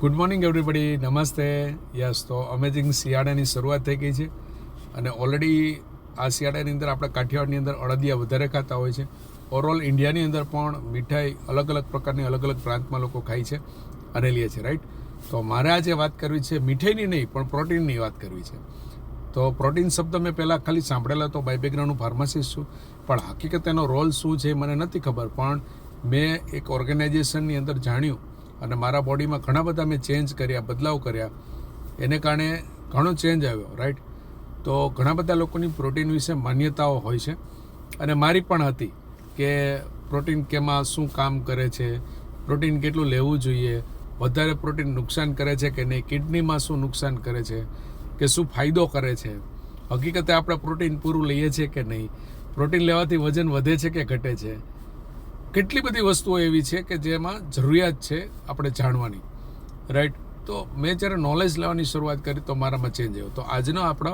Good morning everybody, નમસ્તે. Yes, તો amazing શિયાળાની શરૂઆત થઈ ગઈ છે અને ઓલરેડી આ શિયાળાની અંદર આપણે કાઠિયાવાડની અંદર અડદિયા વધારે ખાતા હોય છે. ઓવરઓલ ઇન્ડિયાની અંદર પણ મીઠાઈ અલગ અલગ પ્રકારની અલગ અલગ પ્રાંતમાં લોકો ખાય છે અને લે છે, રાઈટ. તો મારે આજે વાત કરવી છે મીઠાઈની નહીં પણ પ્રોટીનની વાત કરવી છે. તો પ્રોટીન શબ્દ મેં પહેલાં ખાલી સાંભળેલો તો બાય બેકગ્રાઉન્ડ ફાર્માસિસ્ટ છું, પણ હકીકત એનો રોલ શું છે મને નથી ખબર. પણ મેં એક ઓર્ગેનાઇઝેશનની અંદર જાણ્યું અને મારા બોડીમાં ઘણા બધા મેં ચેન્જ કર્યા, બદલાવ કર્યા, એને કારણે ઘણો ચેન્જ આવ્યો, રાઈટ. તો ઘણા બધા લોકોની પ્રોટીન વિશે માન્યતાઓ હોય છે અને મારી પણ હતી કે પ્રોટીન કેમાં શું કામ કરે છે, પ્રોટીન કેટલું લેવું જોઈએ, વધારે પ્રોટીન નુકસાન કરે છે કે નહીં, કિડનીમાં શું નુકસાન કરે છે કે શું ફાયદો કરે છે, હકીકતે આપણે પ્રોટીન પૂરું લઈએ છીએ કે નહીં, પ્રોટીન લેવાથી વજન વધે છે કે ઘટે છે. કેટલી બધી વસ્તુઓ એવી છે કે જેમાં જરૂરિયાત છે આપણે જાણવાની, રાઈટ. તો મેં જ્યારે નોલેજ લેવાની શરૂઆત કરી તો મારામાં ચેન્જ આવ્યો. તો આજનો આપણો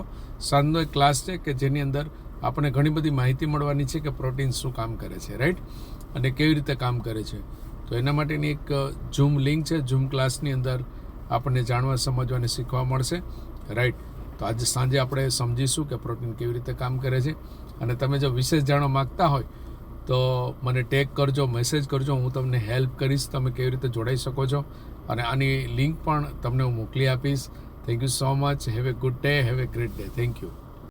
સાંજનો એક ક્લાસ છે કે જેની અંદર આપણને ઘણી બધી માહિતી મળવાની છે કે પ્રોટીન શું કામ કરે છે, રાઈટ, અને કેવી રીતે કામ કરે છે. તો એના માટેની એક ઝૂમ લિંક છે. ઝૂમ ક્લાસની અંદર આપણને જાણવા, સમજવા અને શીખવા મળશે, રાઈટ. તો આજે સાંજે આપણે સમજીશું કે પ્રોટીન કેવી રીતે કામ કરે છે. અને તમે જો વિશેષ જાણવા માગતા હોય તો મને ટેગ કરજો, મેસેજ કરજો, હું તમને હેલ્પ કરીશ તમે કેવી રીતે જોડાઈ શકો છો. અને આની લિંક પણ તમને હું મોકલી આપીશ. Thank you so much. Have a good day, have a great day. Thank you.